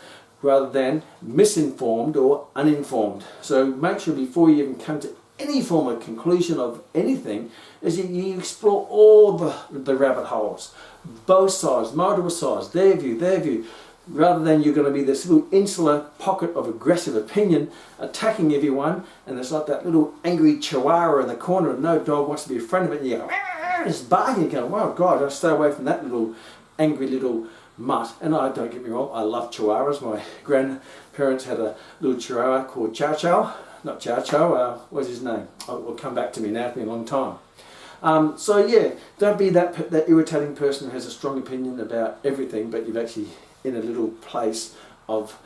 A: rather than misinformed or uninformed. So make sure before you even come to any form of conclusion of anything is you explore all the rabbit holes, both sides, multiple sides, their view, rather than you're going to be this little insular pocket of aggressive opinion attacking everyone, and it's like that little angry chihuahua in the corner and no dog wants to be a friend of it, and you go, just barking, you go, oh God, I'll stay away from that little angry little mutt. And I don't get me wrong, I love chihuahuas. My grandparents had a little chihuahua called Chow Chow. Not Chow Chow, what's his name? It will come back to me now, it's been a long time. So yeah, don't be that irritating person who has a strong opinion about everything, but you've actually in a little place of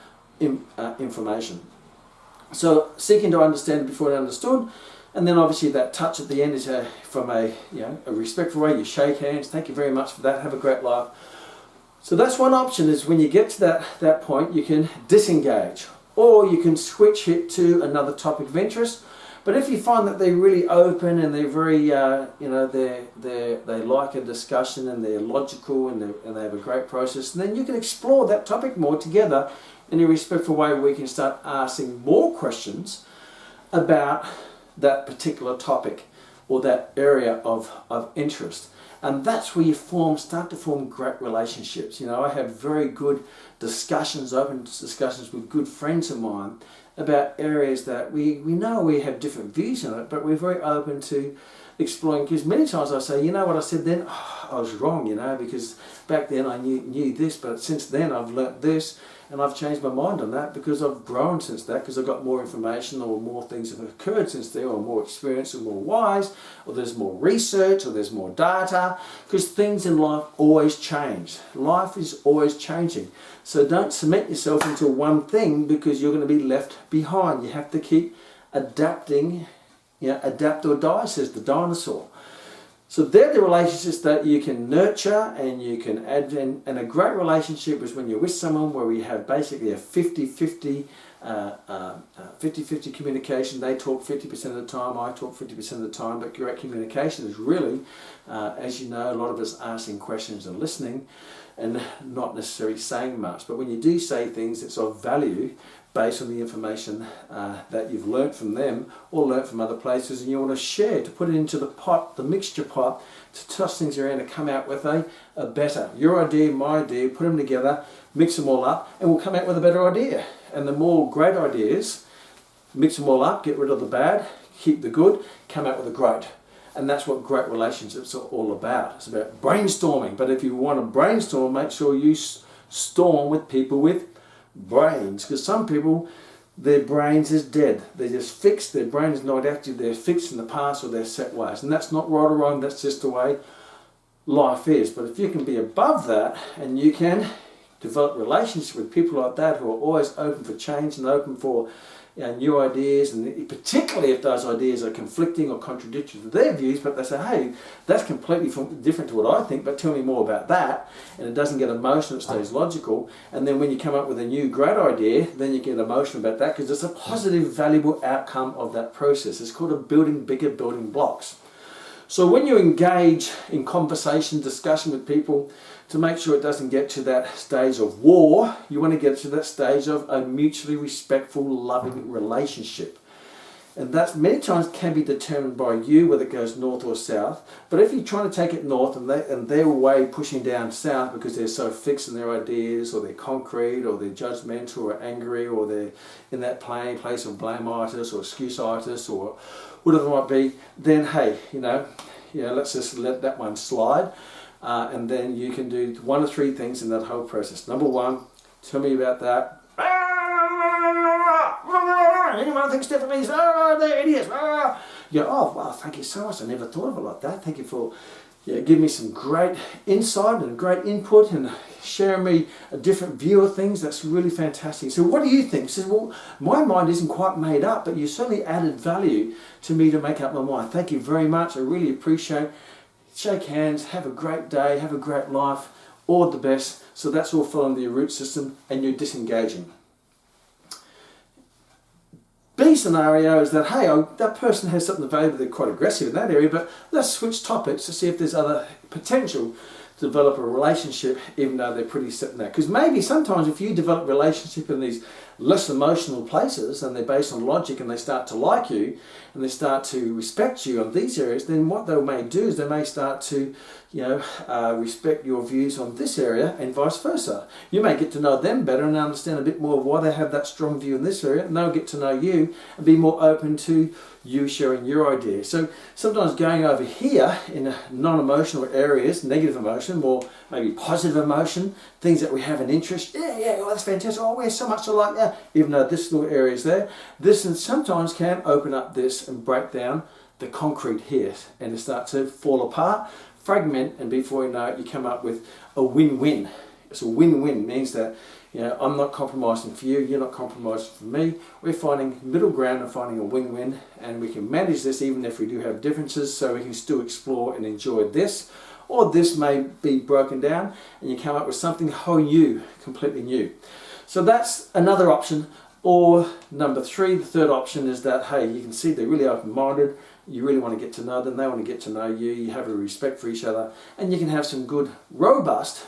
A: information. So seeking to understand before understood, and then obviously that touch at the end is from a respectful way. You shake hands. Thank you very much for that. Have a great life. So that's one option, is when you get to that point, you can disengage, or you can switch it to another topic of interest. But if you find that they're really open and they're very, they like a discussion and they're logical and they have a great process, then you can explore that topic more together in a respectful way, where we can start asking more questions about that particular topic or that area of interest. And that's where you start to form great relationships. I have very good discussions, open discussions with good friends of mine about areas that we know we have different views on it, but we're very open to exploring, because many times I say, you know what I said then? Oh, I was wrong, because back then I knew this, but since then I've learnt this, and I've changed my mind on that because I've grown since that, because I've got more information, or more things have occurred since then, or more experience, or more wise, or there's more research, or there's more data, because things in life always change. Life is always changing. So don't cement yourself into one thing, because you're going to be left behind. You have to keep adapting. Adapt or die, says the dinosaur. So they're the relationships that you can nurture and you can add in. And a great relationship is when you're with someone where we have basically a 50-50 communication. They talk 50% of the time, I talk 50% of the time, but great communication is really, as you know, a lot of us asking questions and listening and not necessarily saying much. But when you do say things, it's of value based on the information that you've learnt from them or learnt from other places, and you want to share, to put it into the pot, the mixture pot, to toss things around and come out with a better, your idea, my idea, put them together, mix them all up, and we'll come out with a better idea. And the more great ideas, mix them all up, get rid of the bad, keep the good, come out with the great. And that's what great relationships are all about. It's about brainstorming. But if you want to brainstorm, make sure you storm with people with brains, because some people, their brains is dead. They're just fixed. Their brain is not active. They're fixed in the past, or they're set ways, and that's not right or wrong. That's just the way life is. But if you can be above that, and you can develop relationships with people like that who are always open for change and open for new ideas, and particularly if those ideas are conflicting or contradictory to their views, but they say, hey, that's completely different to what I think, but tell me more about that, and it doesn't get emotional, it stays logical. And then when you come up with a new great idea, then you get emotional about that, because it's a positive, valuable outcome of that process. It's called building bigger building blocks. So when you engage in conversation, discussion with people, to make sure it doesn't get to that stage of war, you want to get to that stage of a mutually respectful, loving relationship. And that many times can be determined by you whether it goes north or south. But if you're trying to take it north and they're way pushing down south because they're so fixed in their ideas, or they're concrete, or they're judgmental or angry, or they're in that place of blame-itis or excuse-itis or whatever it might be, then hey, let's just let that one slide. And then you can do one of three things in that whole process. Number one, tell me about that. Anyone thinks differently? They're idiots. You go, oh, wow, thank you so much. I never thought of it like that. Thank you for giving me some great insight and great input and sharing me a different view of things. That's really fantastic. So what do you think? Says, well, my mind isn't quite made up, but you certainly added value to me to make up my mind. Thank you very much. I really appreciate it. Shake hands. Have a great day. Have a great life. All the best. So that's all following the root system, and you're disengaging. B scenario is that, hey, that person has something valuable, they're quite aggressive in that area, but let's switch topics to see if there's other potential to develop a relationship, even though they're pretty set in that. Because maybe sometimes if you develop a relationship in these less emotional places and they're based on logic and they start to like you and they start to respect you on these areas, then what they may do is they may start to respect your views on this area and vice versa. You may get to know them better and understand a bit more of why they have that strong view in this area, and they'll get to know you and be more open to you sharing your ideas. So sometimes going over here in non-emotional areas, negative emotion, more maybe positive emotion, things that we have an interest, oh, that's fantastic, oh, we're so much alike, yeah, even though this little area is there, this and sometimes can open up this and break down the concrete here and it starts to fall apart, fragment, and before you know it, you come up with a win-win. So win-win means that I'm not compromising for you, you're not compromising for me. We're finding middle ground and finding a win-win, and we can manage this even if we do have differences, so we can still explore and enjoy this. Or this may be broken down and you come up with something whole new, completely new. So that's another option. Or number three, the third option is that, hey, you can see they're really open-minded, you really want to get to know them, they want to get to know you, you have a respect for each other, and you can have some good, robust,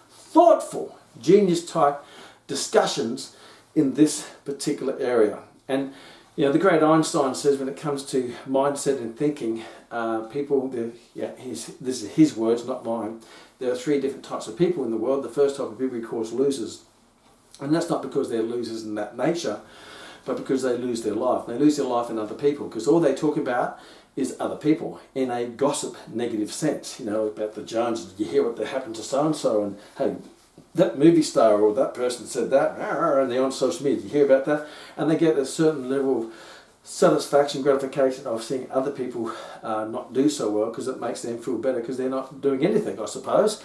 A: thoughtful, genius type discussions in this particular area. And the great Einstein says when it comes to mindset and thinking, people, this is his words, not mine, there are three different types of people in the world. The first type of people he calls losers. And that's not because they're losers in that nature, but because they lose their life. They lose their life in other people, because all they talk about is other people in a gossip negative sense. About the Joneses, you hear what happened to so-and-so, and hey, that movie star or that person said that, and they're on social media, you hear about that, and they get a certain level of satisfaction, gratification of seeing other people not do so well, because it makes them feel better because they're not doing anything, I suppose.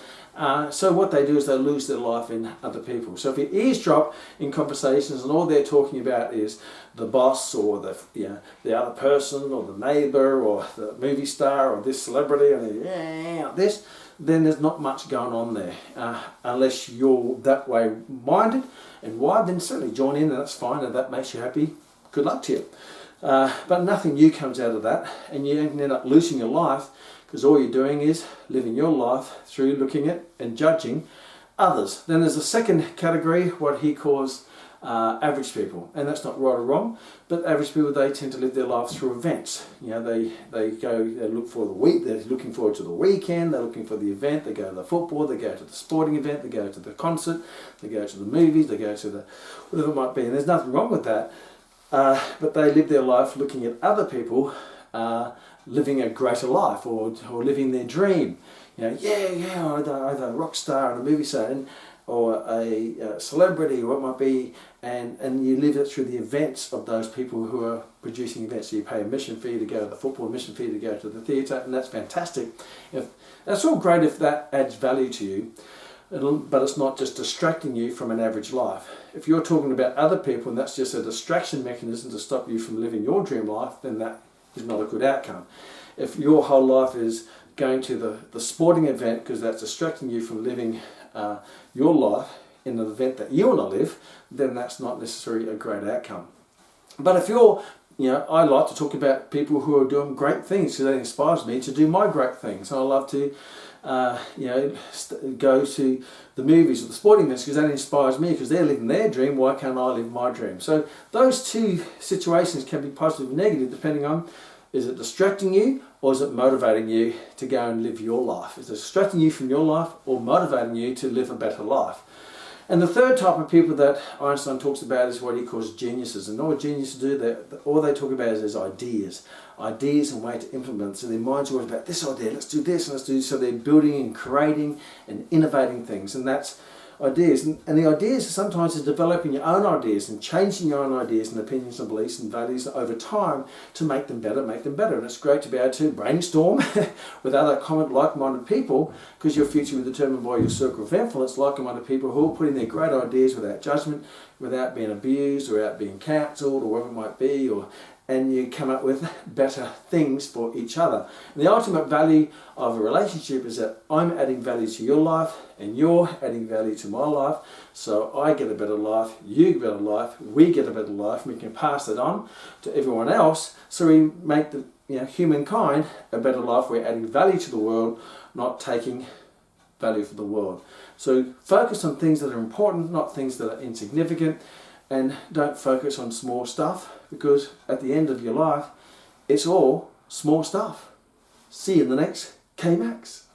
A: So what they do is they lose their life in other people. So if you eavesdrop in conversations and all they're talking about is the boss or the other person or the neighbour or the movie star or this celebrity and this, then there's not much going on there. Unless you're that way minded and wired, then certainly join in, and that's fine, and that makes you happy. Good luck to you. But nothing new comes out of that, and you end up losing your life, because all you're doing is living your life through looking at and judging others. Then there's a second category, what he calls average people, and that's not right or wrong, but average people, they tend to live their lives through events. They look for the week, they're looking forward to the weekend, they're looking for the event, they go to the football, they go to the sporting event, they go to the concert, they go to the movies, they go to the whatever it might be, and there's nothing wrong with that. But they live their life looking at other people living a greater life or living their dream. Either a rock star and a movie star or a celebrity or what it might be, and you live it through the events of those people who are producing events. So you pay a mission fee to go to the football, a mission fee to go to the theatre, and that's fantastic. That's all great if that adds value to you. But it's not just distracting you from an average life. If you're talking about other people and that's just a distraction mechanism to stop you from living your dream life, then that is not a good outcome. If your whole life is going to the sporting event because that's distracting you from living your life in an event that you want to live, then that's not necessarily a great outcome. But if you're I like to talk about people who are doing great things because that inspires me to do my great things. I love to, go to the movies or the sporting events because that inspires me because they're living their dream. Why can't I live my dream? So those two situations can be positive and negative depending on, is it distracting you or is it motivating you to go and live your life? Is it distracting you from your life or motivating you to live a better life? And the third type of people that Einstein talks about is what he calls geniuses. And all geniuses do, all they talk about is ideas. Ideas and way to implement. So their mind's always about this idea, let's do this and let's do this. So they're building and creating and innovating things. And that's ideas. And the ideas sometimes is developing your own ideas and changing your own ideas and opinions and beliefs and values over time to make them better, And it's great to be able to brainstorm with other like-minded people because your future will be determined by your circle of influence, like-minded people who are putting their great ideas without judgment, without being abused or without being cancelled or whatever it might be, and you come up with better things for each other. And the ultimate value of a relationship is that I'm adding value to your life and you're adding value to my life. So I get a better life, you get a better life, we get a better life, and we can pass it on to everyone else. So we make the humankind a better life. We're adding value to the world, not taking value for the world. So focus on things that are important, not things that are insignificant. And don't focus on small stuff because at the end of your life, it's all small stuff. See you in the next Kmax.